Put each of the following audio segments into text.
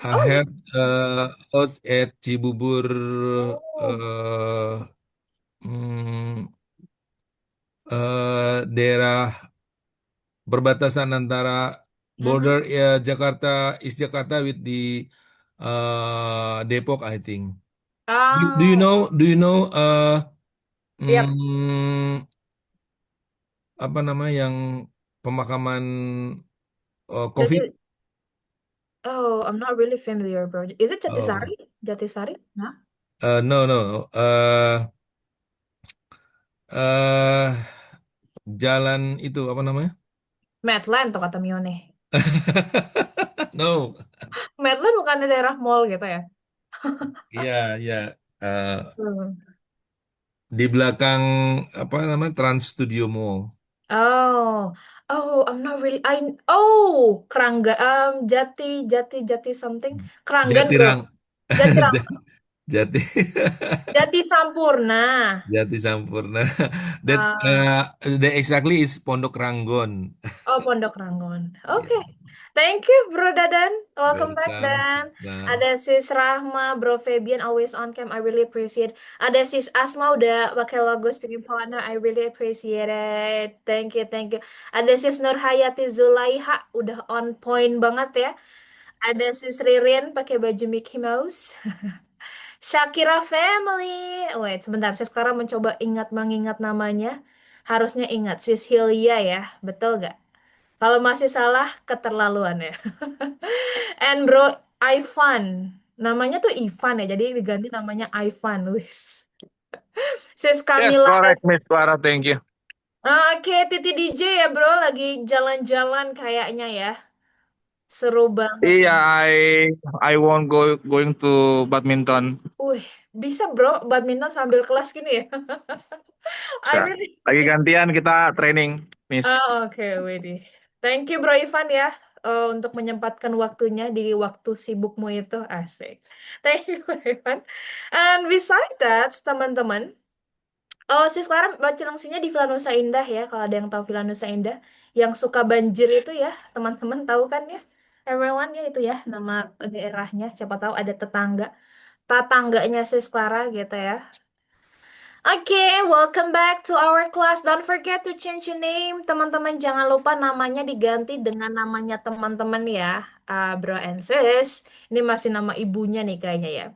I Oh, had out at Cibubur, oh. uh, mm, daerah perbatasan antara Mhm. border ya Jakarta East Jakarta with di Depok, I think. Do you know Oh, yep. apa nama yang pemakaman COVID? Jati. Oh, I'm not really familiar, bro. Is it Oh, Jatisari? Jatisari? Nah. no, no, no. eh jalan itu apa namanya? Medland tuh kata Mione. No. Medland bukannya daerah mall gitu ya? Iya, iya. Eh, Hmm. di belakang apa namanya Trans Studio Mall. Oh, oh, I'm not really. Oh, Kerangga, Jati something. Keranggan, bro. Jatirang. Jatirang, Jati Jati Sampurna. Jati Sampurna. That's Ah, the exactly is Pondok Ranggon. oh, Pondok Ranggon. Oke. Yeah. Thank you, Bro Dadan. Welcome back, Welcome, Dan. sister. Ada sis Rahma, Bro Fabian, always on cam. I really appreciate. Ada sis Asma udah pakai logo speaking partner. I really appreciate it. Thank you, thank you. Ada sis Nur Hayati Zulaiha, udah on point banget ya. Ada sis Ririn pakai baju Mickey Mouse. Shakira Family. Wait, sebentar. Saya sekarang mencoba mengingat namanya. Harusnya ingat sis Hilya ya. Betul gak? Kalau masih salah, keterlaluan ya. And bro, Ivan. Namanya tuh Ivan ya, jadi diganti namanya Ivan. Wis. Sis Yes, Camila. correct, Miss Clara. Thank you. Oke, Titi DJ ya bro, lagi jalan-jalan kayaknya ya. Seru banget. Iya, I won't going to badminton. Wih, bisa bro, badminton sambil kelas gini ya. I Bisa. really. Lagi gantian kita training, Miss. Oh, oke, Widih. Thank you bro Ivan ya, untuk menyempatkan waktunya di waktu sibukmu itu. Asik. Thank you bro Ivan. And beside that, teman-teman, oh, si sekarang baca langsungnya di Villa Nusa Indah ya, kalau ada yang tahu Villa Nusa Indah, yang suka banjir itu ya, teman-teman tahu kan ya? Everyone ya itu ya, nama daerahnya. Siapa tahu ada tetangganya si Clara gitu ya. Oke, welcome back to our class. Don't forget to change your name. Teman-teman jangan lupa namanya diganti dengan namanya teman-teman ya, bro and sis. Ini masih nama ibunya nih kayaknya ya.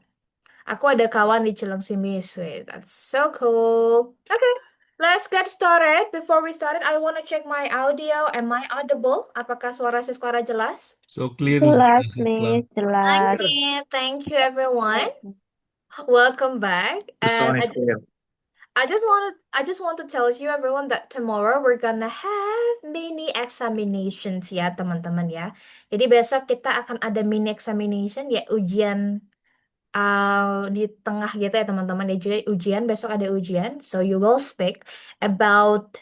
Aku ada kawan di Cilengsi Miss. Wait, that's so cool. Okay, let's get started. Before we started, I want to check my audio. Am I audible? Apakah suara sis Clara jelas? So clear, Jelas, Sister. Miss, jelas. Okay, thank you everyone. Jelas. Welcome back. The And sound is clear. I just want to tell you everyone that tomorrow we're gonna have mini examinations ya teman-teman ya. Jadi besok kita akan ada mini examination ya ujian di tengah gitu ya teman-teman ya. Jadi ujian besok ada ujian. So about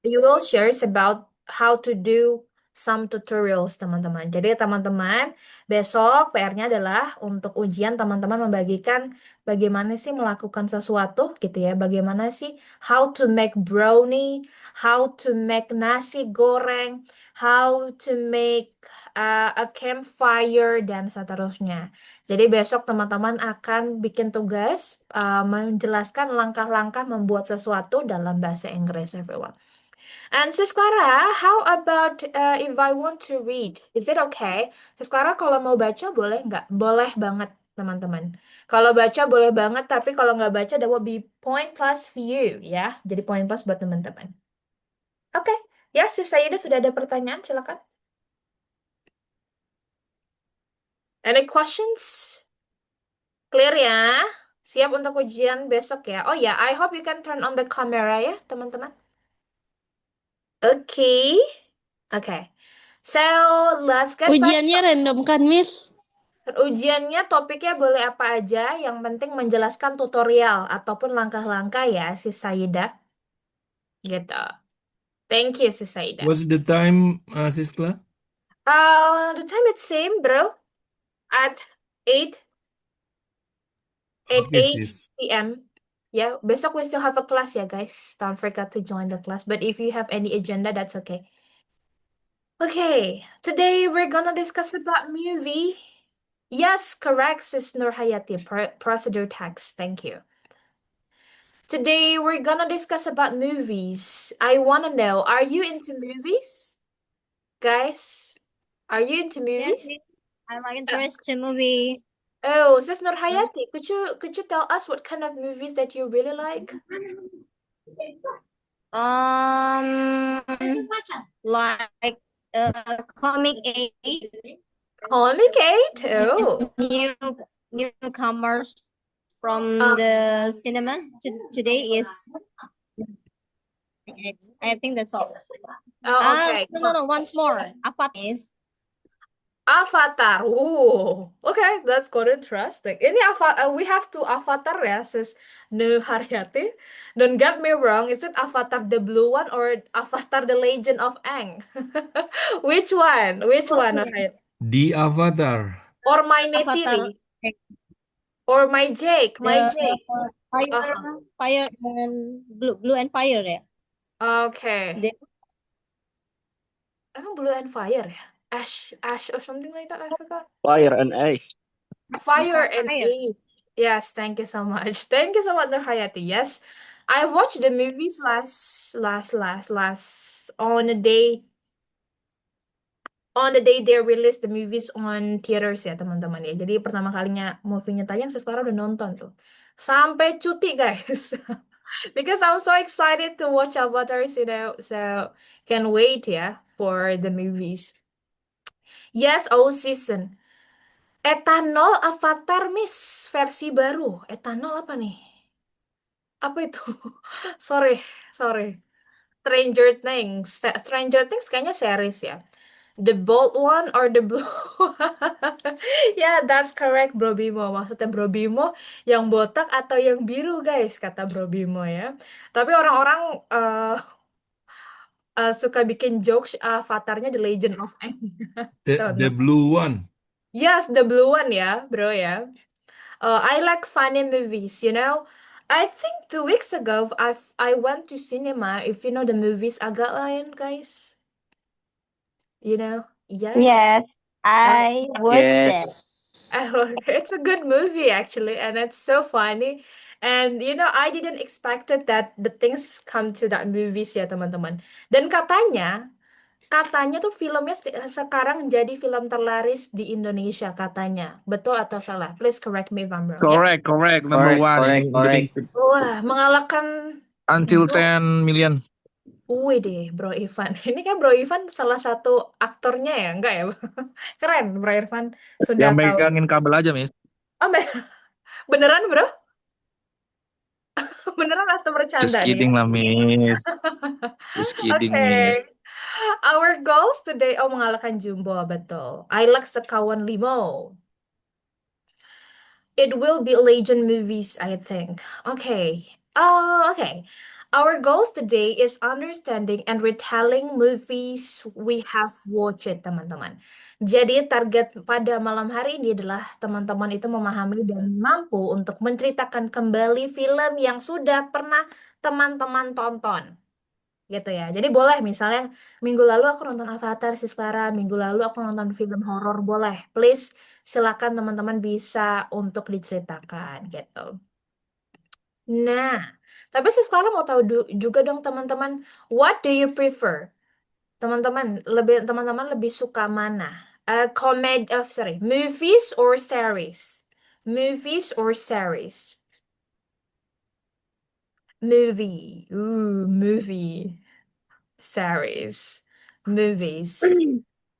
you will share about how to do some tutorials teman-teman. Jadi teman-teman besok PR-nya adalah untuk ujian teman-teman membagikan bagaimana sih melakukan sesuatu gitu ya. Bagaimana sih how to make brownie, how to make nasi goreng, how to make a campfire dan seterusnya. Jadi besok teman-teman akan bikin tugas menjelaskan langkah-langkah membuat sesuatu dalam bahasa Inggris, everyone. And Sis Clara, how about if I want to read? Is it okay? Sis Clara kalau mau baca boleh nggak? Boleh banget, teman-teman. Kalau baca boleh banget, tapi kalau nggak baca, that will be point plus for you, ya. Jadi point plus buat teman-teman. Oke, ya, Sis Saida sudah ada pertanyaan, silakan. Any questions? Clear ya? Siap untuk ujian besok ya? Oh ya, I hope you can turn on the camera ya, teman-teman. Oke. Oke. So, let's get Ujiannya random kan, Miss? Ujiannya topiknya boleh apa aja, yang penting menjelaskan tutorial ataupun langkah-langkah ya, si Saida. Gitu. Thank you, si Saida. What's the time, Sister? The time it's same, bro. At 8, at Okay, sis. 8 p.m. Yeah, besok we still have a class ya, guys. Don't forget to join the class. But if you have any agenda, that's okay. Okay, today we're gonna discuss about movie. Yes, correct, Sis Nurhayati. Procedure text. Thank you. Today we're gonna discuss about movies. I wanna know, are you into movies? Guys, are you into Yes, movies? miss. I'm Uh, interested in movie. oh, Sis Nurhayati, could you tell us what kind of movies that you really like? Um, like Comic 8, Comic 8? Oh. new newcomers from Uh, the cinemas today is 8. I think that's all. oh, okay. No, once more. Apa is? Avatar. Ooh. Okay, that's quite interesting. Ini we have two Avatar ya, Sis Nurhayati. Don't get me wrong, is it Avatar the blue one or Avatar the Legend of Aang? Which one? Which one, Nurhayati? The Avatar. Or my Avatar, Netiri? Or my Jake? My the Jake? fire, fire and blue and fire ya. Okay. The Emang Blue and Fire ya? Ash or something like that, I forgot. Fire and Ice. Fire and Fire. Age. Yes, thank you so much. Thank you so much, Nurhayati. Yes, I watched the movies last on the day they released the movies on theaters ya teman-teman ya. Jadi pertama kalinya movie-nya tayang, saya sekarang udah nonton tuh. Sampai cuti guys. Because I'm so excited to watch Avatar, so can wait ya for the movies. Yes, all season. Ethanol Avatar Miss versi baru. Ethanol apa nih? Apa itu? Sorry, sorry. Stranger Things. Stranger Things kayaknya series ya. The bold one or the blue? Yeah, that's correct, Bro Bimo. Maksudnya Bro Bimo yang botak atau yang biru, guys, kata Bro Bimo ya. Tapi orang-orang suka bikin jokes avatarnya The Legend of Aang. The blue one. Yes, the blue one ya, bro ya. I like funny movies, you know. I think 2 weeks ago I went to cinema. If you know the movies Agak Lain, guys. You know? Yes. Yes, I watched it. Yes. It's a good movie actually, and it's so funny. And you know, I didn't expected that the things come to that movies ya, teman-teman. Dan katanya tuh filmnya sekarang jadi film terlaris di Indonesia katanya. Betul atau salah? Please correct me if I'm wrong ya. Correct. Number one in Correct. Wah, mengalahkan until Bro. 10 million. Wih deh, Bro Ivan. Ini kan Bro Ivan salah satu aktornya ya, enggak ya? Keren, Bro Irfan sudah Yang tahu. megangin kabel aja, Miss. Oh, beneran, Bro? Beneran atau bercanda Just nih? kidding lah, Miss. Just kidding, Miss. Okay. Our goals today, mengalahkan Jumbo, betul. I like Sekawan Limo. It will be legend movies, I think. Okay. Okay. Our goals today is understanding and retelling movies we have watched, teman-teman. Jadi target pada malam hari ini adalah teman-teman itu memahami dan mampu untuk menceritakan kembali film yang sudah pernah teman-teman tonton. Gitu ya. Jadi boleh misalnya minggu lalu aku nonton Avatar sih sekarang, minggu lalu aku nonton film horor, boleh. Please silakan teman-teman bisa untuk diceritakan gitu. Nah, tapi sih sekarang mau tahu juga dong teman-teman, what do you prefer? Teman-teman lebih suka mana? Movies or series? Movies or series? Movie. Series. Movies.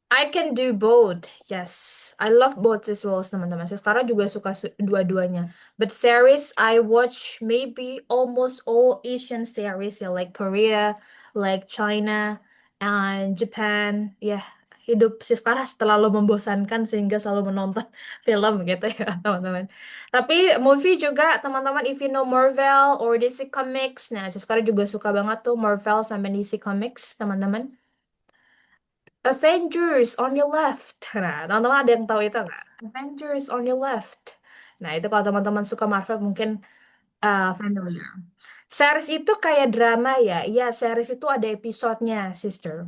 I can do both. Yes, I love both as well, teman-teman. Saya sekarang juga suka dua-duanya. But series, I watch maybe almost all Asian series ya, like Korea, like China, and Japan. Ya, hidup si sekarang terlalu membosankan sehingga selalu menonton film gitu ya, teman-teman. Tapi movie juga, teman-teman, if you know Marvel or DC Comics, nah si sekarang juga suka banget tuh Marvel sama DC Comics, teman-teman. Avengers on your left. Nah, teman-teman ada yang tahu itu nggak? Avengers on your left. Nah, itu kalau teman-teman suka Marvel mungkin familiar. Series itu kayak drama ya. Iya, series itu ada episodenya, sister.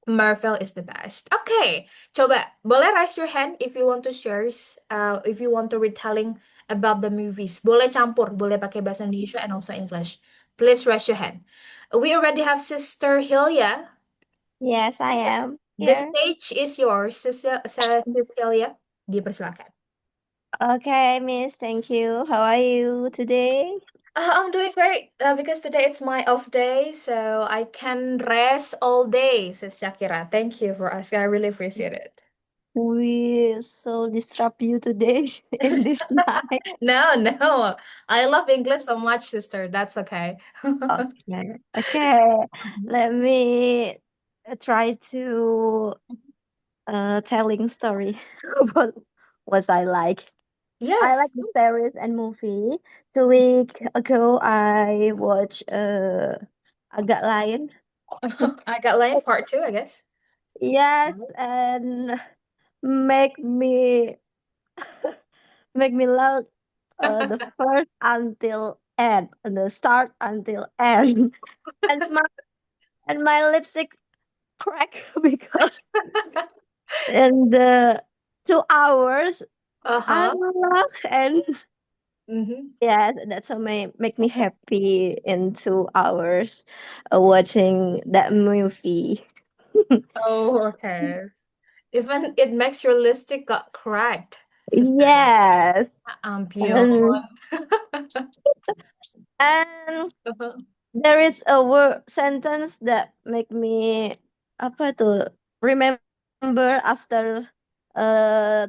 Marvel is the best. Okay, coba boleh raise your hand if you want to share, if you want to retelling about the movies. Boleh campur, boleh pakai bahasa Indonesia and also English. Please raise your hand. We already have Sister Hilya. Yes, I am The here. stage is yours, Cecilia. Dipersilakan. Okay, Miss, thank you. How are you today? I'm doing great because today it's my off day, so I can rest all day, says Shakira. Thank you for asking. I really appreciate it. We so disrupt you today in this night. No, no. I love English so much, sister. That's okay. Okay, okay. Let me try to telling story about what I like. I like Yes. the series and movie. 2 week ago, I watched Agak Lain. I got Lion Part 2, I guess. Yes, and make me make me love the first until end, the start until end, and my lipstick crack because in the 2 hours I Uh-huh. love and Mm-hmm. yes, that's what make me happy in 2 hours watching that movie. Oh, okay. Even it makes your lipstick got cracked, sister. Yes, Ampun. and and there is a word sentence that make me apa tuh remember after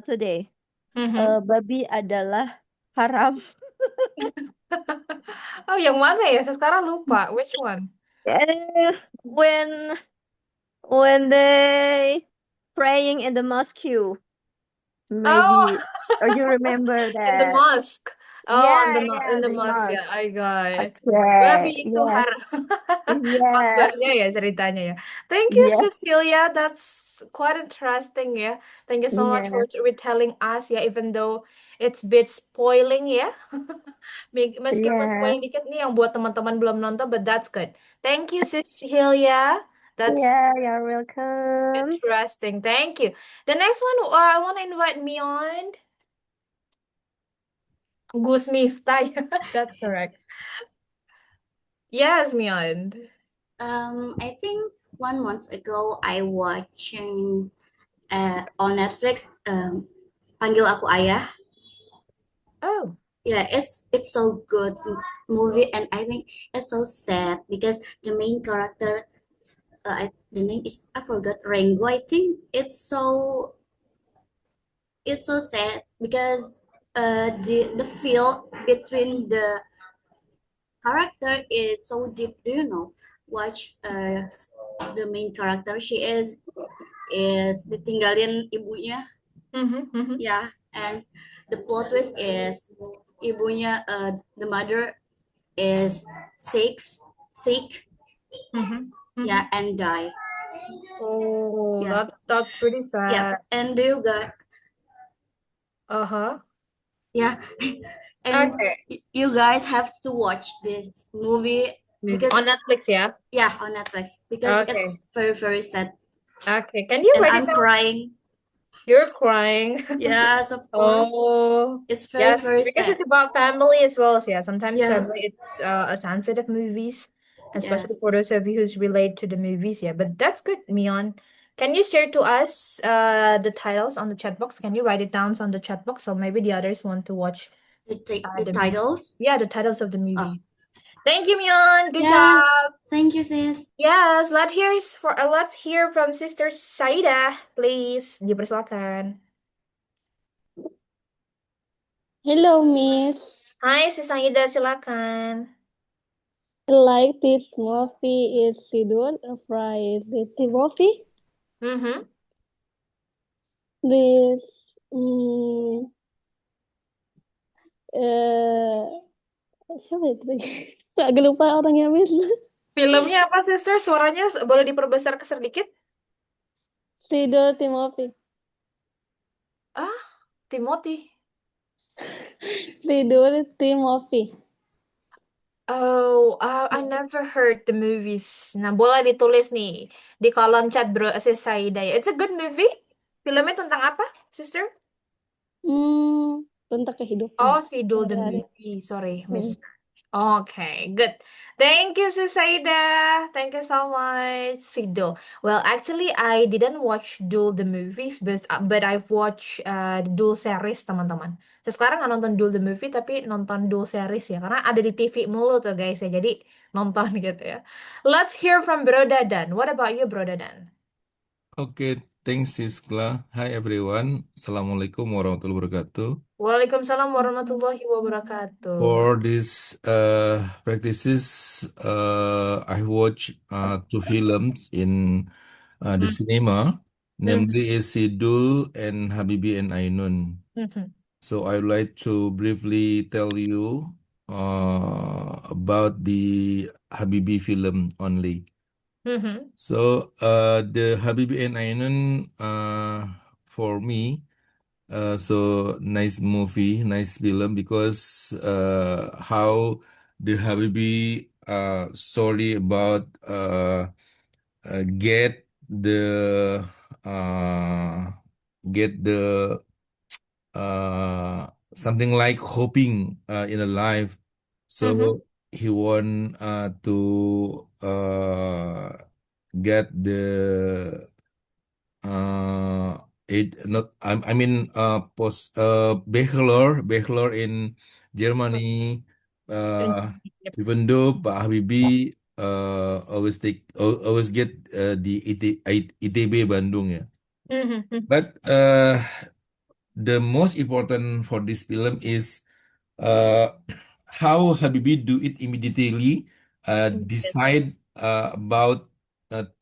today. Mm-hmm. Babi adalah haram. Oh, yang mana ya? Saya sekarang lupa. Which one? Eh, when they praying in the mosque, Oh, maybe, or you remember in the that? mosque. Oh, Yeah, in yeah, the the mosque mosque. ya. I got it. Babi Okay, itu yes, haram. yes, Khotbahnya ya ceritanya ya. Thank you, yes, Cecilia. That's quite interesting ya. Thank you so much for yes, retelling us ya, even though it's bit spoiling ya. Meskipun yes, spoiling dikit nih yang buat teman-teman belum nonton, but that's good. Thank you, Cecilia. That's yeah, you're welcome. interesting. Thank you. The next one, I want to invite Mion. Gus Miftah. That's correct. Yes, Mion. I think 1 month ago I watching on Netflix Panggil Aku Ayah. Oh. Yeah, it's so good movie, and I think it's so sad because the main character, the name is, I forgot, Rengo. I think it's so sad because the feel between the character is so deep. Do you know? Watch the main character. She is ditinggalin ibunya. Mm-hmm, Yeah, and the plot twist is ibunya, the mother is sick. mm-hmm, Yeah, and die. Oh, Yeah, that's pretty yeah. sad. And do you got Uh-huh. yeah, and Okay. you guys have to watch this movie because On Netflix, yeah. yeah, on Netflix because Okay. it's very very sad, Okay. Can you and write it I'm down? crying. You're crying. Yes, of course. Oh, It's very yes, very because sad. it's about family as well. So yeah, sometimes Yes, family it's a sensitive movies, especially yes. for those of you who's relate to the movies. Yeah, but that's good, Mion. Can you share to us the titles on the chat box? Can you write it down on the chat box so maybe the others want to watch The the movie? titles. Yeah, the titles of the Oh, movie. Thank you, Mion. Good yes. job. Thank you, sis. Yes, let's hear from Sister Saida, please. Dipersilakan. Hello, Miss. Hai, Sis Saida, silakan. Like this movie is Sidon, a variety movie. Mhm. This eh siapa itu? Agak lupa orangnya, Miss. Filmnya apa, Sister? Suaranya boleh diperbesar ke sedikit? Sidon Timothy. Ah, Timothy. Sidon Timothy. Oh, I never heard the movies. Nah, boleh ditulis nih di kolom chat bro, Sis Saida ya. It's a good movie. Filmnya tentang apa, sister? Tentang kehidupan Oh, Sidul the sehari-hari. movie. Sorry, miss. Hmm. Okay, good. Thank you, Sis Saida. Thank you so much, Sidul. Well, actually, I didn't watch Dul the movies, but I've watched Dul series, teman-teman. Saya sekarang nggak nonton Dul the movie, tapi nonton Dul series ya, karena ada di TV mulu tuh guys ya. Jadi nonton gitu ya. Let's hear from Bro Dadan. What about you, Bro Dadan? Okay, thanks Siskla. Hi everyone. Assalamualaikum warahmatullahi wabarakatuh. Waalaikumsalam warahmatullahi wabarakatuh. For this practices, I watched two films in the Hmm. cinema, Mhm. namely is Sidul and Habibi and Ainun. Mhm. So I would like to briefly tell you about the Habibi film only. Mhm. So the Habibi and Ainun for me, so nice movie, nice film because how the Habibi story about get uh, the uh, something like hoping in a life. Mhm. So he want to get the it not I mean post bachelor in Germany. Uh, Yep. Even though Pak Habibie always get the ITB Bandung ya. Mhm. But the most important for this film is how Habibie do it immediately, Yes. decide about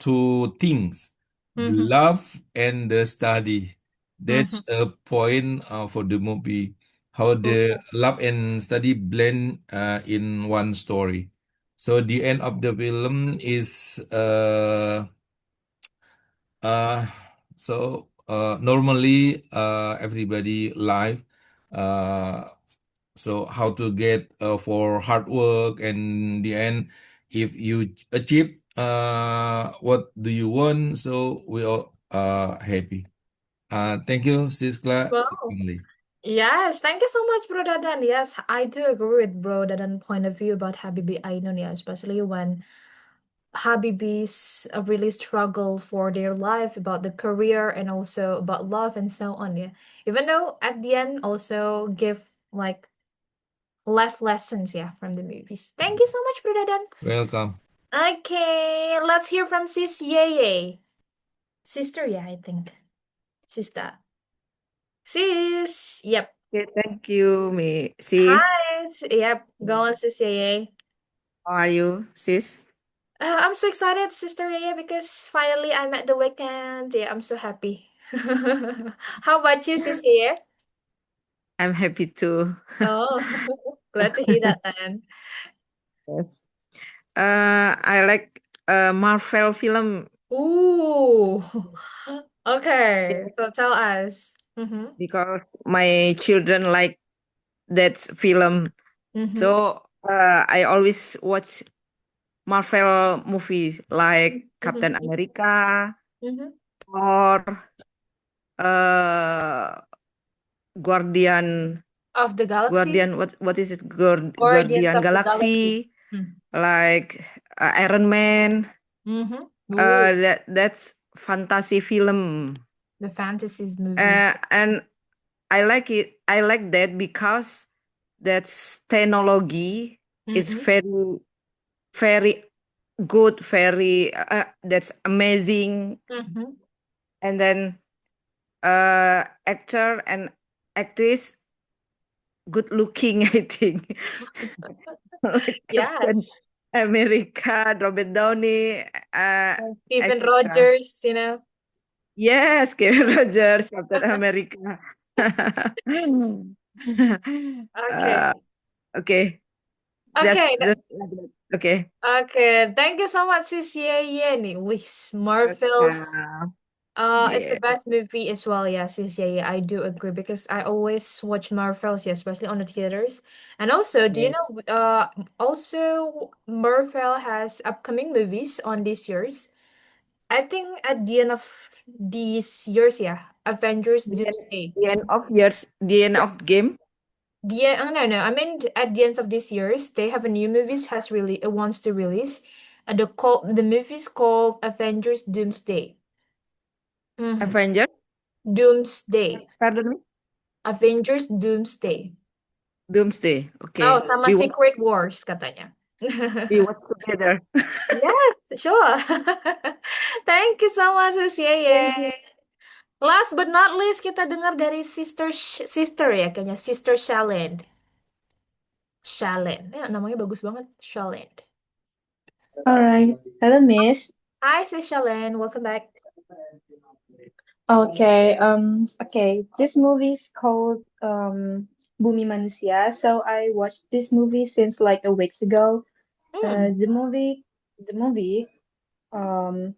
two things, the Mhm. love and the study. Mhm. That's a point for the movie, how the Oh. love and study blend in one story. So the end of the film is uh, normally everybody live. Uh, so how to get for hard work and the end, if you achieve what do you want, so we all happy. Thank you, Siskla. Wow. Yes, thank you so much, Bro Dadan. Yes, I do agree with Bro Dadan point of view about Habibi Ainun, yeah, especially when Habibis really struggle for their life about the career and also about love and so on, yeah. Even though at the end also give like life lessons, yeah, from the movies. Thank you so much, Bro Dadan. Welcome. Okay, let's hear from Sis Yeye. Sister, yeah, I think. Sister. Sis. Yep. Okay, thank you, sis. Hi. Yep. Go on, Sis Yeye. How are you, sis? I'm so excited, Sister Yeye, because finally I'm at the weekend. Yeah, I'm so happy. How about you, Sis Yeye? I'm happy too. Oh, glad to hear that, then. Yes. I like Marvel film Ooh. Okay, so tell us. Mm-hmm. because my children like that film. Mm-hmm. So I always watch Marvel movies like Captain Mm-hmm. America, Mm-hmm. Thor, uh, Guardian, Of the Galaxy? what is it? Guardians Guardian of the Galaxy. Galaxy, like Iron Man. Mm-hmm. Ooh, That's fantasy film, the fantasies movies. and I like it. I like that because that's technology. It's Mm-hmm. very good, very that's amazing. Mm-hmm. And then actor and actress good looking, I think. Like Captain Yes. America, Robert Downey, Stephen etc. Rogers, you know. Yes, Kevin Rogers, Captain America. Okay. uh, okay, Okay. that's okay. Okay. Thank you so much, Sis Ye nih. Wih, Marvel Welcome. It's the Yeah. best movie as well, yeah, sis. Yeah, I do agree because I always watch Marvels, yeah, especially on the theaters. And also, do you Yeah. know, also Marvel has upcoming movies on this year's. I think at the end of these years, yeah, Avengers Doomsday. The end of years, the end Yeah, of game. no. I mean, at the end of this year's, they have a new movies has really wants to release. The movie's called Avengers Doomsday. Mm-hmm. Avenger. Doomsday. Pardon me. Avengers Doomsday. Doomsday. Oh, Okay. sama Secret Wars katanya. We watch together. Yes, sure. Thank you so much, Sis Yeye. Thank you. Last but not least, kita dengar dari Sister ya, kayaknya Sister Shalend. Shalend. Ya, namanya bagus banget. Shalend. All right. Hello, Miss. Hi, Sis Shalend. Welcome back. Okay. Okay. This movie is called Bumi Manusia. So I watched this movie since like a weeks ago. Hmm. The movie um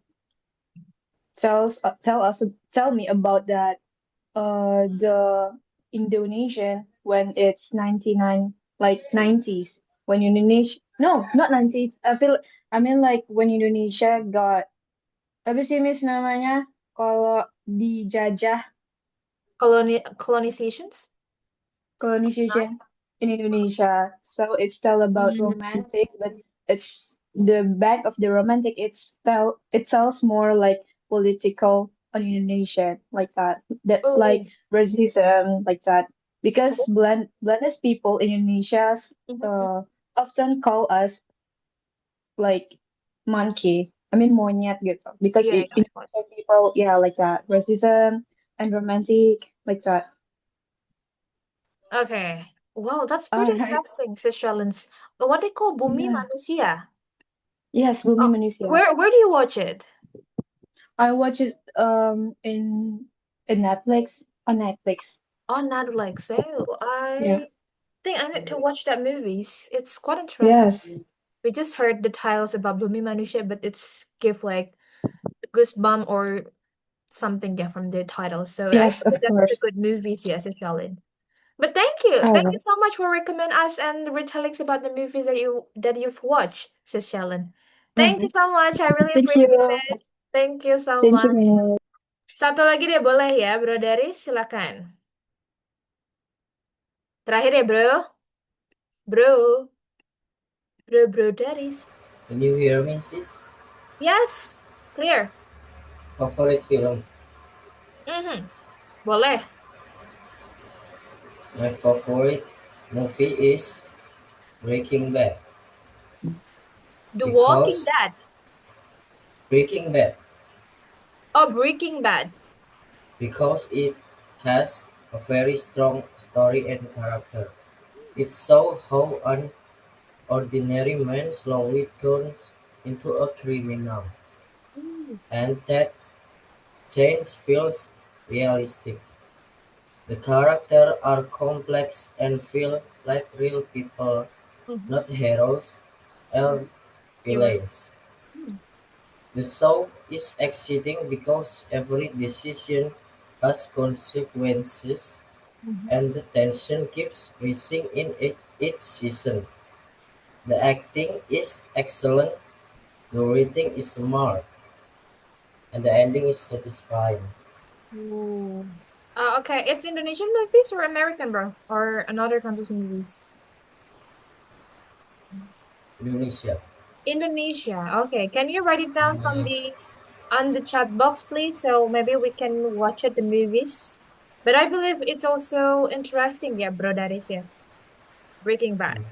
tell me about that the Indonesian when it's 99 like 90s when Indonesia no not 90s I mean like when Indonesia got apa sih Miss namanya kalau dijajah Colonizations? colonization in Indonesia. So it's tell about Hmm. romantic, but it's the back of the romantic. It tells more like political on Indonesia like that. That like Oh. racism like that because blended people in Indonesia Mhm. often call us like monkey. I mean monyet gitu because Iya, iya. Indonesian people yeah like that racism and romantic like that. Okay. Wow, that's All pretty right. interesting, Sis Shalens. What they call Bumi Yeah. Manusia. Yes, Bumi Oh, Manusia. where do you watch it? I watch it in Netflix on Netflix. On Netflix. Oh, Yeah. I think I need to watch that movies. It's quite interesting. Yes. We just heard the titles about Bumi Manusia, but it's give like goosebump or something yeah, from the title. So I Yes, think of that's a course. good movies, yes, it's solid. But thank you. All Thank you right. so much for recommend us and retelling about the movies that you've watched, Sis Shellen. Thank you Mm-hmm. so much. I really Thank appreciate you. it. Thank you so Thank you, much. Miss. Satu lagi deh boleh ya, Bro Daris, silakan. Terakhir ya, Bro. Bro. Bro Daris. Can you hear me, sis? Yes, clear. Favorite film. Boleh. My favorite movie is Breaking Bad. The Walking Because Dead. Breaking Bad. Oh, Breaking Bad. Because it has a very strong story and character. It shows how an ordinary man slowly turns into a criminal. Mm. And that change feels realistic. The characters are complex and feel like real people, Mhm. not heroes or You're right. villains. The show is exciting because every decision has consequences Mhm. and the tension keeps rising in each season. The acting is excellent, the writing is smart, and the ending is satisfying. Ooh. Okay, it's Indonesian movies or American, bro? Or another country's movies? Indonesia. Indonesia. Okay, can you write it down from the on the chat box, please? So maybe we can watch it the movies. But I believe it's also interesting, yeah, bro. That is yeah. Breaking Bad.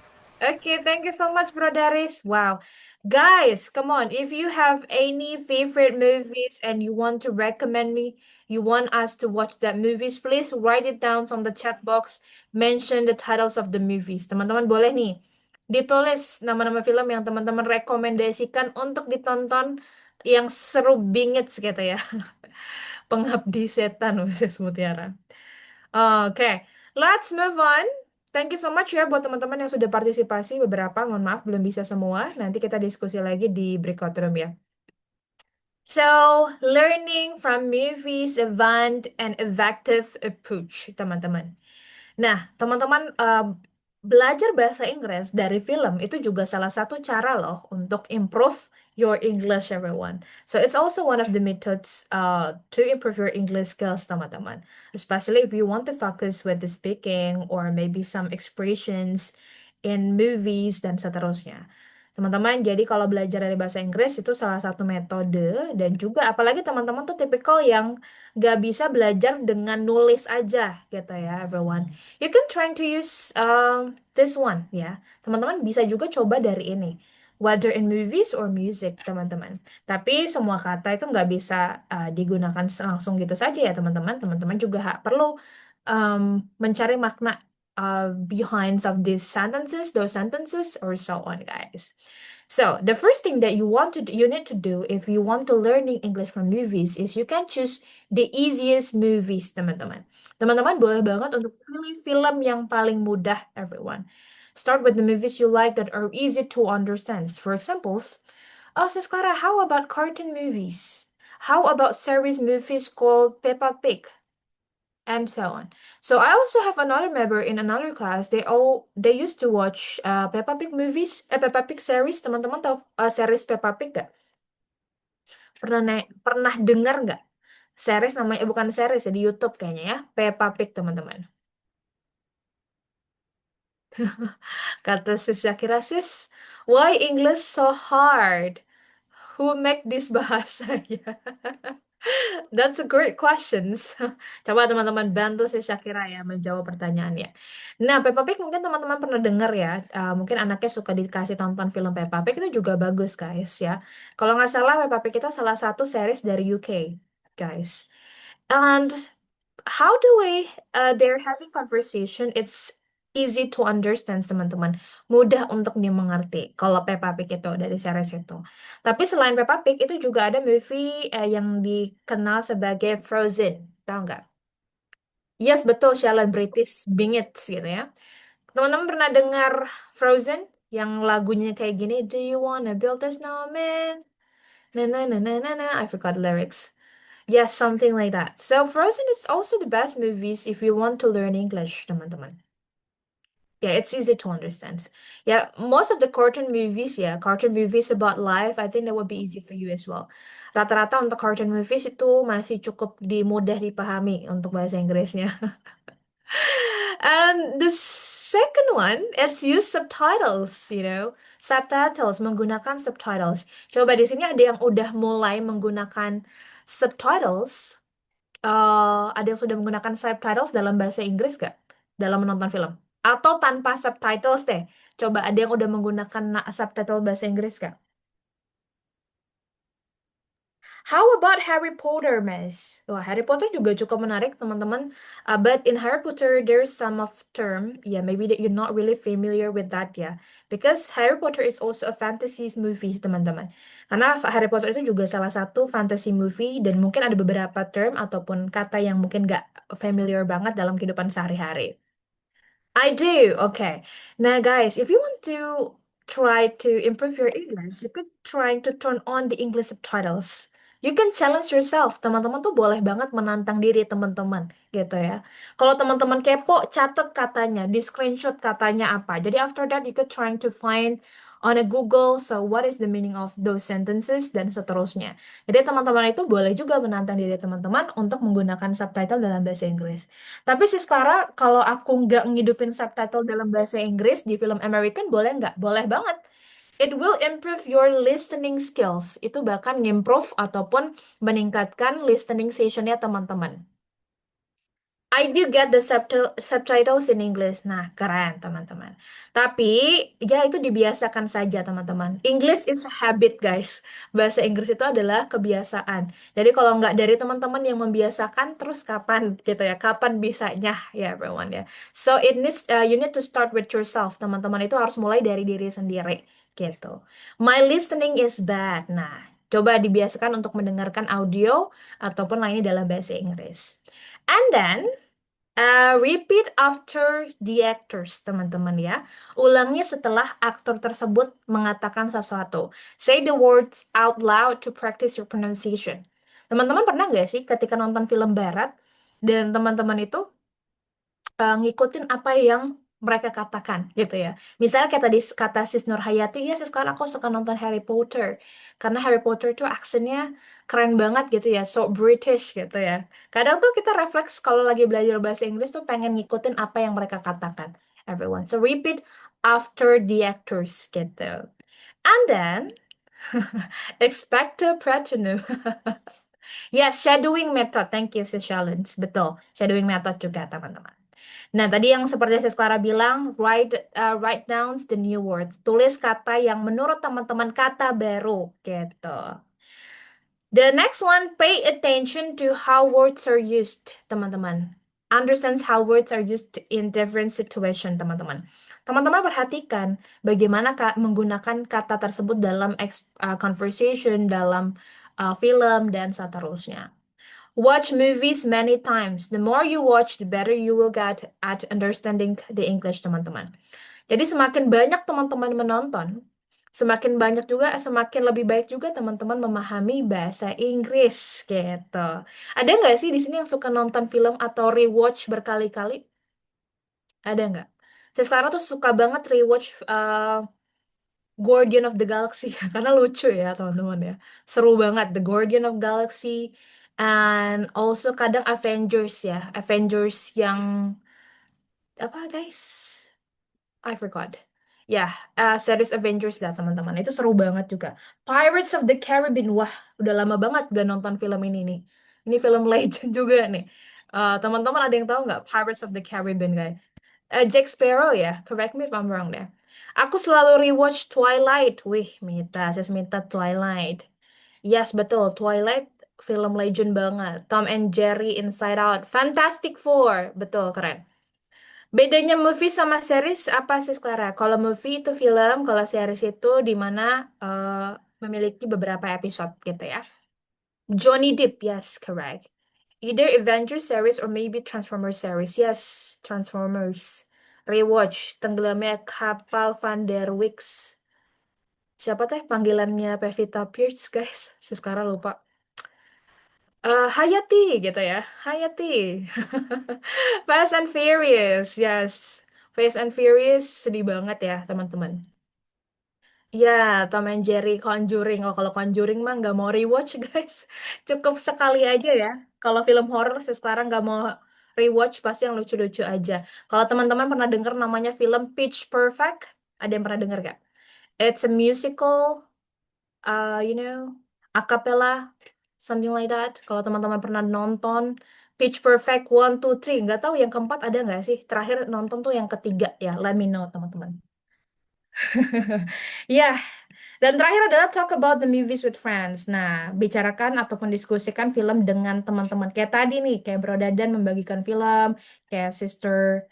Okay, thank you so much, Bro Darius. Wow. Guys, come on. If you have any favorite movies and you want to recommend me, you want us to watch that movies, please write it down on the chat box. Mention the titles of the movies. Teman-teman boleh nih ditulis nama-nama film yang teman-teman rekomendasikan untuk ditonton yang seru bingit gitu ya. Pengabdi Setan, Mrs. Mutiara. Oke, let's move on. Thank you so much ya buat teman-teman yang sudah partisipasi beberapa. Mohon maaf belum bisa semua. Nanti kita diskusi lagi di breakout room ya. So, learning from movies, event, and effective approach, teman-teman. Nah, teman-teman, belajar bahasa Inggris dari film itu juga salah satu cara loh untuk improve your English, everyone. So it's also one of the methods to improve your English skills, teman-teman. Especially if you want to focus with the speaking or maybe some expressions in movies dan seterusnya. Teman-teman, jadi kalau belajar dari bahasa Inggris itu salah satu metode dan juga apalagi teman-teman tuh tipikal yang gak bisa belajar dengan nulis aja gitu ya, everyone. You can try to use this one ya. Teman-teman bisa juga coba dari ini. Whether in movies or music, teman-teman. Tapi semua kata itu nggak bisa digunakan langsung gitu saja ya, teman-teman. Teman-teman juga perlu mencari makna behind of these sentences, those sentences, or so on, guys. So the first thing that you need to do if you want to learning English from movies is you can choose the easiest movies, teman-teman. Teman-teman boleh banget untuk pilih film yang paling mudah, everyone. Start with the movies you like that are easy to understand. For examples, oh, Sis Clara, how about cartoon movies? How about series movies called Peppa Pig? And so on. So I also have another member in another class. They used to watch Peppa Pig movies, Peppa Pig series. Teman-teman tahu series Peppa Pig gak? Pernah dengar nggak? Series namanya bukan series ya di YouTube kayaknya ya. Peppa Pig, teman-teman. Kata sis Shakira, sis, why English so hard? Who make this bahasa ya? That's a great questions. Coba teman-teman bantu si Shakira ya menjawab pertanyaannya. Nah, Peppa Pig mungkin teman-teman pernah dengar ya. Mungkin anaknya suka dikasih tonton film Peppa Pig itu juga bagus guys ya. Kalau nggak salah Peppa Pig itu salah satu series dari UK guys. And how the way they're having conversation, it's easy to understand teman-teman. Mudah untuk dimengerti kalau Peppa Pig itu dari series itu. Tapi selain Peppa Pig itu juga ada movie yang dikenal sebagai Frozen. Tahu nggak? Yes, betul, Sheila British Bingit gitu ya. Teman-teman pernah dengar Frozen yang lagunya kayak gini? Do you wanna build a snowman? Na na na na na na. I forgot the lyrics. Yes, something like that. So Frozen is also the best movies if you want to learn English, teman-teman. Yeah, it's easy to understand. Yeah, most of the cartoon movies, cartoon movies about life, I think that would be easy for you as well. Rata-rata untuk cartoon movies itu masih cukup mudah dipahami untuk bahasa Inggrisnya. And the second one, it's use subtitles, subtitles, menggunakan subtitles. Coba di sini ada yang udah mulai menggunakan subtitles. Ada yang sudah menggunakan subtitles dalam bahasa Inggris gak? Dalam menonton film? Atau tanpa subtitles deh. Coba ada yang udah menggunakan subtitle bahasa Inggris gak? How about Harry Potter, Mas? Wah, Harry Potter juga cukup menarik, teman-teman. But in Harry Potter, there's some of term, maybe that you're not really familiar with that, because Harry Potter is also a fantasy movie, teman-teman. Karena Harry Potter itu juga salah satu fantasy movie, dan mungkin ada beberapa term ataupun kata yang mungkin gak familiar banget dalam kehidupan sehari-hari. I do. Okay. Now, guys, if you want to try to improve your English, you could try to turn on the English subtitles. You can challenge yourself. Teman-teman tuh boleh banget menantang diri teman-teman, gitu ya. Kalau teman-teman kepo, catat katanya, di screenshot katanya apa. Jadi after that, you could trying to find on a Google, so what is the meaning of those sentences, dan seterusnya. Jadi teman-teman itu boleh juga menantang diri teman-teman untuk menggunakan subtitle dalam bahasa Inggris. Tapi sih sekarang kalau aku nggak ngidupin subtitle dalam bahasa Inggris di film American, boleh nggak? Boleh banget. It will improve your listening skills. Itu bahkan ngimprove ataupun meningkatkan listening sessionnya teman-teman. I do get the subtitles in English. Nah, keren teman-teman. Tapi ya itu dibiasakan saja teman-teman. English is a habit guys. Bahasa Inggris itu adalah kebiasaan. Jadi kalau nggak dari teman-teman yang membiasakan, terus kapan gitu ya? Kapan bisanya ya everyone ya. So you need to start with yourself. Teman-teman itu harus mulai dari diri sendiri gitu. My listening is bad. Nah, coba dibiasakan untuk mendengarkan audio ataupun lainnya dalam bahasa Inggris. And then Repeat after the actors, teman-teman ya. Ulangi setelah aktor tersebut mengatakan sesuatu. Say the words out loud to practice your pronunciation. Teman-teman pernah nggak sih ketika nonton film barat dan teman-teman itu ngikutin apa yang mereka katakan gitu ya. Misalnya kayak tadi kata Sis Nurhayati, ya sis sekarang aku suka nonton Harry Potter. Karena Harry Potter tuh aksennya keren banget gitu ya, so British gitu ya. Kadang tuh kita refleks kalau lagi belajar bahasa Inggris tuh pengen ngikutin apa yang mereka katakan. Everyone. So repeat after the actors gitu. And then expect a pratunum. Yes, shadowing method. Thank you, Sis Challenge. Betul. Shadowing method juga, teman-teman. Nah, tadi yang seperti Sis Clara bilang, write down the new words. Tulis kata yang menurut teman-teman kata baru, gitu. The next one, pay attention to how words are used, teman-teman. Understands how words are used in different situation, teman-teman. Teman-teman perhatikan bagaimana menggunakan kata tersebut dalam conversation, dalam film, dan seterusnya. Watch movies many times. The more you watch, the better you will get at understanding the English, teman-teman. Jadi semakin banyak teman-teman menonton, semakin lebih baik juga teman-teman memahami bahasa Inggris gitu. Ada nggak sih di sini yang suka nonton film atau rewatch berkali-kali? Ada nggak? Saya sekarang tuh suka banget rewatch Guardian of the Galaxy karena lucu ya teman-teman ya. Seru banget The Guardian of Galaxy and also kadang Avengers ya. Avengers yang apa guys? I forgot. Ya, series Avengers dah teman-teman. Itu seru banget juga. Pirates of the Caribbean. Wah, udah lama banget gak nonton film ini nih. Ini film legend juga nih. Teman-teman ada yang tahu nggak Pirates of the Caribbean guys? Jack Sparrow ya. Correct me if I'm wrong deh. Aku selalu rewatch Twilight. Wih, saya minta Twilight. Yes, betul. Twilight film legend banget. Tom and Jerry, Inside Out. Fantastic Four. Betul, keren. Bedanya movie sama series apa sih, Clara? Kalau movie itu film, kalau series itu di mana memiliki beberapa episode gitu ya. Johnny Depp, yes, correct. Either Avengers series or maybe Transformers series. Yes, Transformers. Rewatch, tenggelamnya kapal Van der Wijk. Siapa teh panggilannya Pevita Pierce, guys? Saya sekarang lupa. Hayati gitu ya, Hayati. Fast and Furious, yes. Fast and Furious sedih banget ya teman-teman. Ya, Tom and Jerry, Conjuring. Oh, kalau Conjuring mah nggak mau rewatch guys. Cukup sekali aja ya. Kalau film horor saya sekarang nggak mau rewatch, pasti yang lucu-lucu aja. Kalau teman-teman pernah dengar namanya film Pitch Perfect, ada yang pernah dengar gak? It's a musical, a cappella, something like that. Kalau teman-teman pernah nonton Pitch Perfect 1, 2, 3, nggak tahu yang keempat ada nggak sih? Terakhir nonton tuh yang ketiga ya. Let me know teman-teman. Ya, dan terakhir adalah talk about the movies with friends. Nah, bicarakan ataupun diskusikan film dengan teman-teman. Kayak tadi nih, kayak Bro Dadan membagikan film, kayak Sister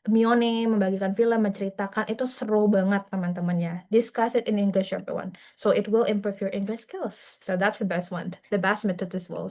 Mione membagikan film, menceritakan. Itu seru banget teman-teman ya. Discuss it in English everyone. So it will improve your English skills. So that's the best one. The best method as well.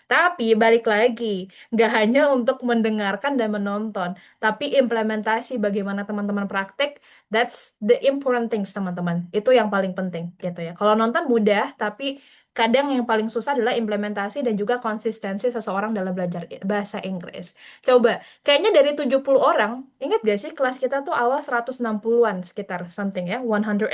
Tapi balik lagi, nggak hanya untuk mendengarkan dan menonton, tapi implementasi bagaimana teman-teman praktek. That's the important things, teman-teman. Itu yang paling penting, gitu ya. Kalau nonton mudah, tapi kadang yang paling susah adalah implementasi dan juga konsistensi seseorang dalam belajar bahasa Inggris. Coba, kayaknya dari 70 orang, ingat gak sih kelas kita tuh awal 160-an sekitar something ya, 160,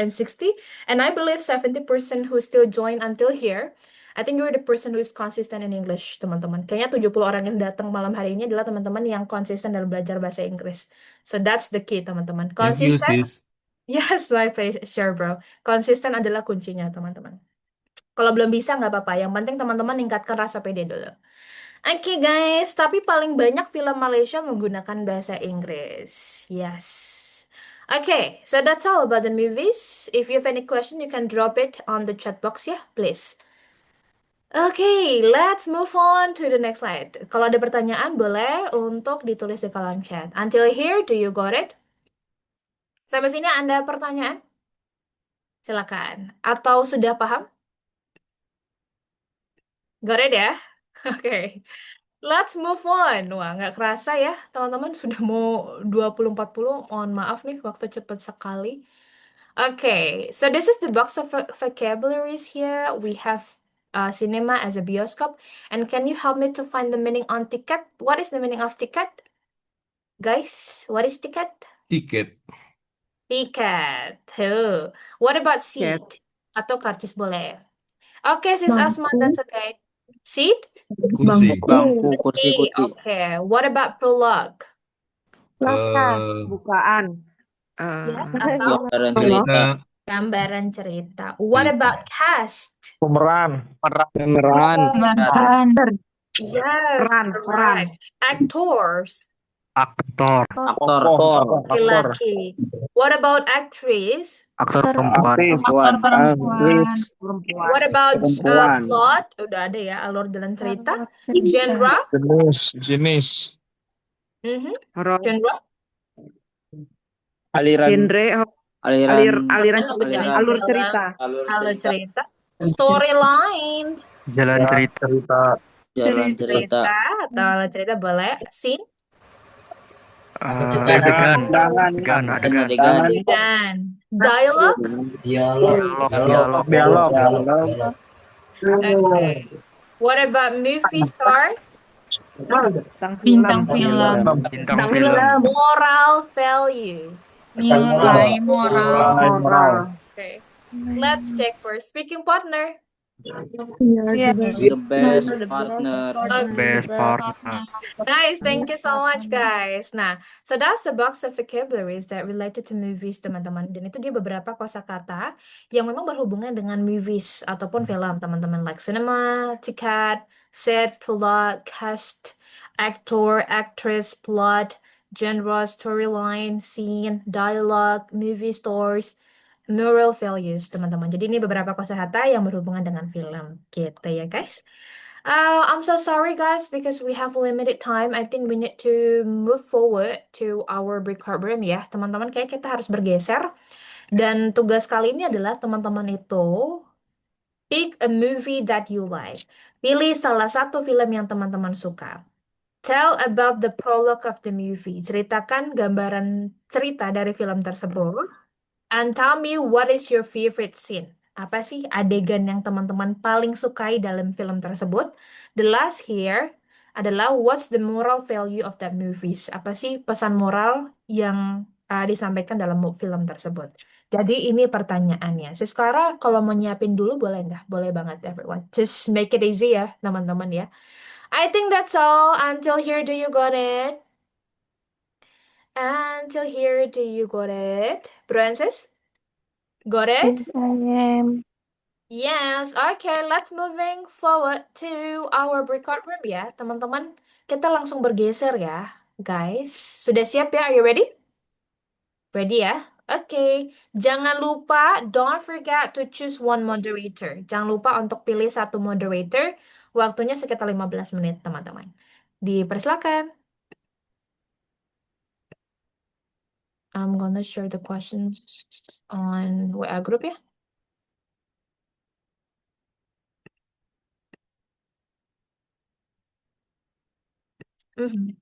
and I believe 70% who still join until here. I think you're the person who is consistent in English, teman-teman. Kayaknya 70 orang yang datang malam hari ini adalah teman-teman yang konsisten dalam belajar bahasa Inggris. So that's the key, teman-teman. Thank you, Konsisten, sis. yes, my sure, bro. Konsisten adalah kuncinya, teman-teman. Kalau belum bisa, nggak apa-apa. Yang penting teman-teman tingkatkan rasa pede dulu. Oke, guys, tapi paling banyak film Malaysia menggunakan bahasa Inggris. Yes. Okay, so that's all about the movies. If you have any question, you can drop it on the chat box ya, please. Okay, let's move on to the next slide. Kalau ada pertanyaan, boleh untuk ditulis di kolom chat. Until here, do you got it? Sampai sini Anda pertanyaan? Silakan. Atau sudah paham? Got it ya? Oke. Let's move on. Wah, nggak kerasa ya, teman-teman sudah mau 20.40. Mohon maaf nih, waktu cepat sekali. Okay, so this is the box of vocabularies here. We have cinema as a bioskop. And can you help me to find the meaning on ticket? What is the meaning of ticket? Guys, what is ticket? Tiket. Tiket. Huh. What about Cat. seat? Atau karcis boleh. Okay, sis Asma, Bangku. that's okay. Seat? Kursi. Bangku, kursi Okay, putih. okay. What about prologue? Naskah. Eh, Bukaan. Yes, Eh, atau Gambaran Halo. cerita. cerita. gambaran cerita. What Cerita. about cast? Pemeran. Pemeran. Pemeran. Yes, Peran. correct. Actors, Aktor. Aktor. Aktor. laki-laki. What about actress? Aktor Aktor. perempuan. Aktor perempuan. Perempuan. What about Perempuan. plot? Udah ada ya, alur jalan cerita. Alur cerita. Genre? Jenis. Mhm. Horor. Genre? Aliran. Genre. Aliran. Aliran. Atau jenis Alur film, cerita. alur cerita. Storyline, Jalan cerita. Jalan cerita cerita. atau alur cerita boleh. Scene, Adegan. Adegan. Adegan. adegan. Dialogue. Dialog. Dialog. Okay. What about movie star? Bintang film. Bintang film. Moral values. Nilai moral. Moral. Okay. Let's check for speaking partner. Yeah. The best partner. Okay. Best partner. Nice, thank you so much guys. Nah, so that's the box of vocabularies that related to movies teman-teman. Dan itu dia beberapa kosakata yang memang berhubungan dengan movies ataupun film teman-teman. Like cinema, ticket, set, plot, cast, actor, actress, plot, genre, storyline, scene, dialogue, movie stars, moral values teman-teman. Jadi ini beberapa kosakata yang berhubungan dengan film gitu ya guys. I'm so sorry, guys, because we have limited time. I think we need to move forward to our breakout room ya, teman-teman. Kayak kita harus bergeser. Dan tugas kali ini adalah teman-teman itu pick a movie that you like. Pilih salah satu film yang teman-teman suka. Tell about the prologue of the movie. Ceritakan gambaran cerita dari film tersebut. And tell me what is your favorite scene? Apa sih adegan yang teman-teman paling sukai dalam film tersebut? The last here adalah what's the moral value of that movies? Apa sih pesan moral yang disampaikan dalam film tersebut? Jadi ini pertanyaannya. Sekarang kalau mau nyiapin dulu boleh nggak? Boleh banget everyone. Just make it easy ya teman-teman ya. I think that's all. Until here, do you got it? Until here, do you got it? Bro and sis? Got it? Yes, I am. Yes, okay, let's moving forward to our breakout room ya, teman-teman. Kita langsung bergeser ya, guys. Sudah siap ya? Are you ready? Ready ya? Oke. Jangan lupa, don't forget to choose one moderator. Jangan lupa untuk pilih satu moderator. Waktunya sekitar 15 menit, teman-teman. Dipersilakan. I'm gonna share the questions on WA group ya. Mhm.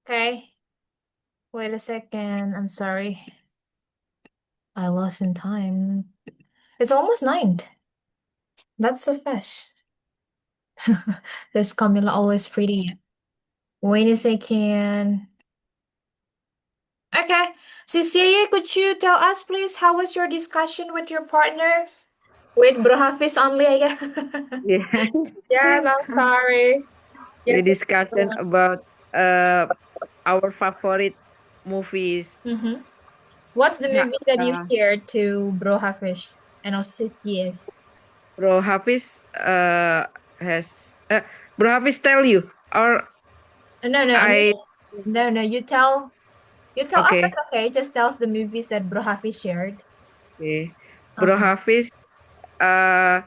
Okay. Wait a second. I'm sorry. I lost in time. It's almost 9. That's so fast. This Camila always pretty. Wait a second. Okay. Cecilia, could you tell us, please, how was your discussion with your partner? With Bro Hafiz only, I guess. Yes. Yes, I'm sorry. We Yes. discussion about our favorite movies. Mm-hmm. What's the Ha- movie that you uh, shared to Bro Hafiz and also Cecilia? Bro Hafiz has Bro Hafiz tell you or No, no, I no. You tell us. okay. That's okay. Just tell us the movies that Bro Hafiz shared. Okay. Bro Uh-huh. Hafiz uh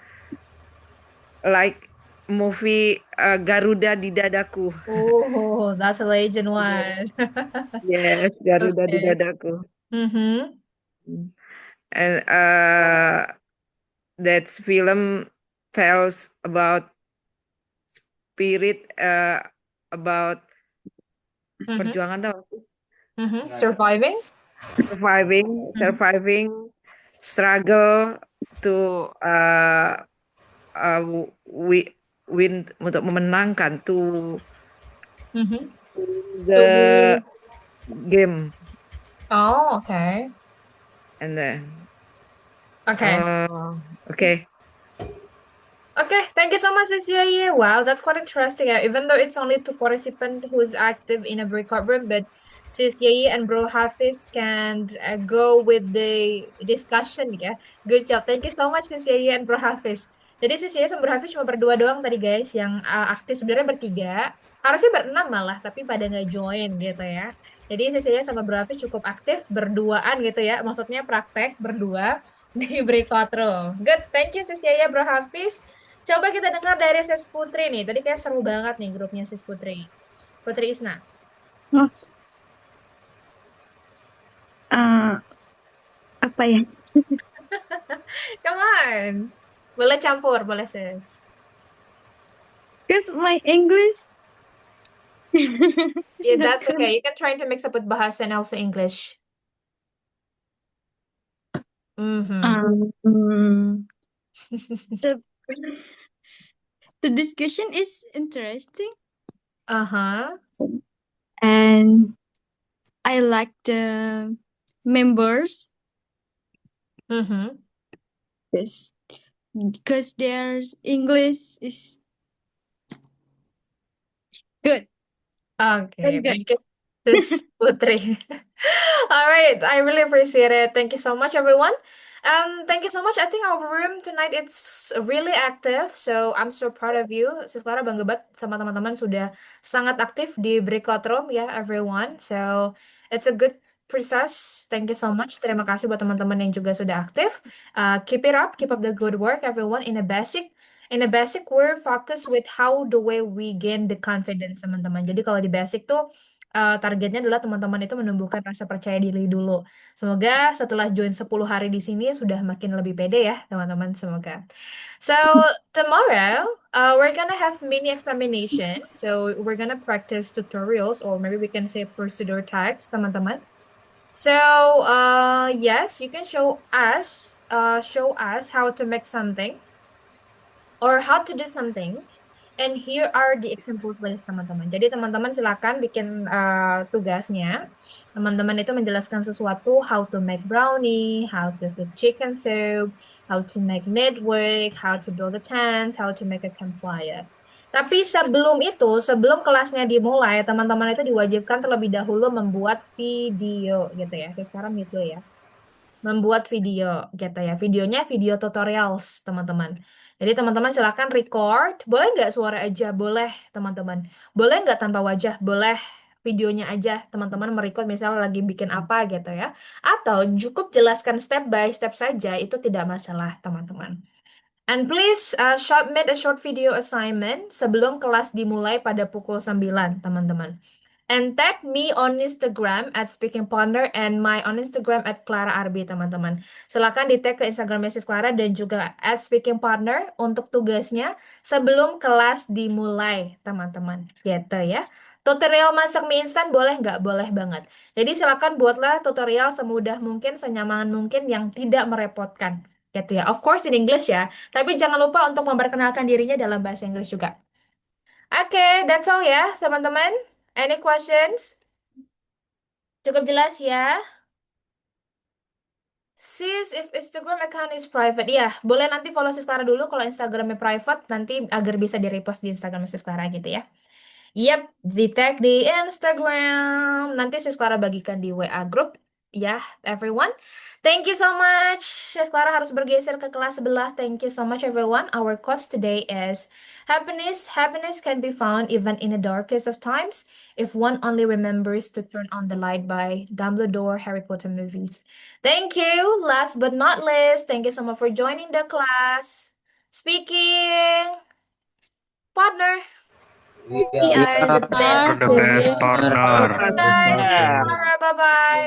like movie Garuda di Dadaku. Oh, that's a legend one. Yes, Garuda di Okay. Dadaku. Mm-hmm. And that film tells about spirit about Mm-hmm. perjuangan tau gak sih? Mm-hmm. Surviving? surviving struggle to we win untuk memenangkan to Mm-hmm. the game Oh, okay. and then Okay. okay. Okay, thank you so much, Cecilia. Wow, that's quite interesting. Even though it's only 2 participants who's active in a breakout room, but Cecilia and Bro Hafiz can go with the discussion, ya. Good job. Thank you so much, Cecilia and Bro Hafiz. Jadi Cecilia sama Bro Hafiz cuma berdua doang tadi, guys, yang aktif. Sebenarnya bertiga. Harusnya berenam malah, tapi pada nggak join gitu ya. Jadi Cecilia sama Bro Hafiz cukup aktif berduaan gitu ya. Maksudnya praktek berdua di breakout room. Good, thank you Cecilia, Bro Hafiz. Coba kita dengar dari Sis Putri nih. Tadi kayak seru banget nih grupnya Sis Putri. Putri Isna. Apa ya? Come on. Boleh campur, boleh Sis. Because my English is Yeah, not that's good. okay. You can try to mix up with Bahasa and also English. The the discussion is interesting Uh-huh. and I like the members. Yes, because their English is good. Okay, Very good. thank you, Sis Putri. All right, I really appreciate it. Thank you so much, everyone. Thank you so much. I think our room tonight it's really active, so I'm so proud of you. Sis Clara bangga banget sama teman-teman sudah sangat aktif di breakout room ya, everyone. So it's a good process. Thank you so much. Terima kasih buat teman-teman yang juga sudah aktif. Keep it up, keep up the good work, everyone. In a basic, we're focused with how the way we gain the confidence, teman-teman. Jadi kalau di basic tuh targetnya adalah teman-teman itu menumbuhkan rasa percaya diri dulu. Semoga setelah join 10 hari di sini sudah makin lebih pede ya, teman-teman. Semoga. So, tomorrow, we're gonna have mini examination. So, we're gonna practice tutorials, or maybe we can say procedure tags, teman-teman. So, yes, you can show us how to make something or how to do something. And here are the examples list, teman-teman. Jadi teman-teman silakan bikin tugasnya. Teman-teman itu menjelaskan sesuatu, how to make brownie, how to cook chicken soup, how to make network, how to build a tent, how to make a campfire. Tapi sebelum itu, sebelum kelasnya dimulai, teman-teman itu diwajibkan terlebih dahulu membuat video gitu ya. Kayak sekarang gitu ya. Membuat video gitu ya. Videonya video tutorials, teman-teman. Jadi teman-teman silakan record, boleh nggak suara aja, boleh teman-teman. Boleh nggak tanpa wajah, boleh videonya aja teman-teman merecord misalnya lagi bikin apa gitu ya. Atau cukup jelaskan step by step saja, itu tidak masalah teman-teman. And please submit a short video assignment sebelum kelas dimulai pada pukul 9, teman-teman. And tag me on Instagram at Speaking Partner and my on Instagram at Clara Arbi, teman-teman. Silakan di-tag ke Instagram Mrs. Clara dan juga at Speaking Partner untuk tugasnya sebelum kelas dimulai, teman-teman. Gitu ya. Tutorial masak mie instan boleh nggak? Boleh banget. Jadi silakan buatlah tutorial semudah mungkin, senyaman mungkin yang tidak merepotkan. Gitu ya. Of course in English ya. Tapi jangan lupa untuk memperkenalkan dirinya dalam bahasa Inggris juga. Oke, that's all ya, teman-teman. Any questions? Cukup jelas ya? Sis, if Instagram account is private, ya boleh nanti follow Sis Clara dulu kalau Instagramnya private, nanti agar bisa di-repost di Instagram Sis Clara gitu ya. Yap, di tag di Instagram. Nanti Sis Clara bagikan di WA group. Ya, everyone. Thank you so much. Sis Clara harus bergeser ke kelas sebelah. Thank you so much, everyone. Our quotes today is, happiness can be found even in the darkest of times if one only remembers to turn on the light by Dumbledore, Harry Potter movies. Thank you. Last but not least, thank you so much for joining the class. Speaking partner. We We are are the best The best partner. partner. Guys, bye bye.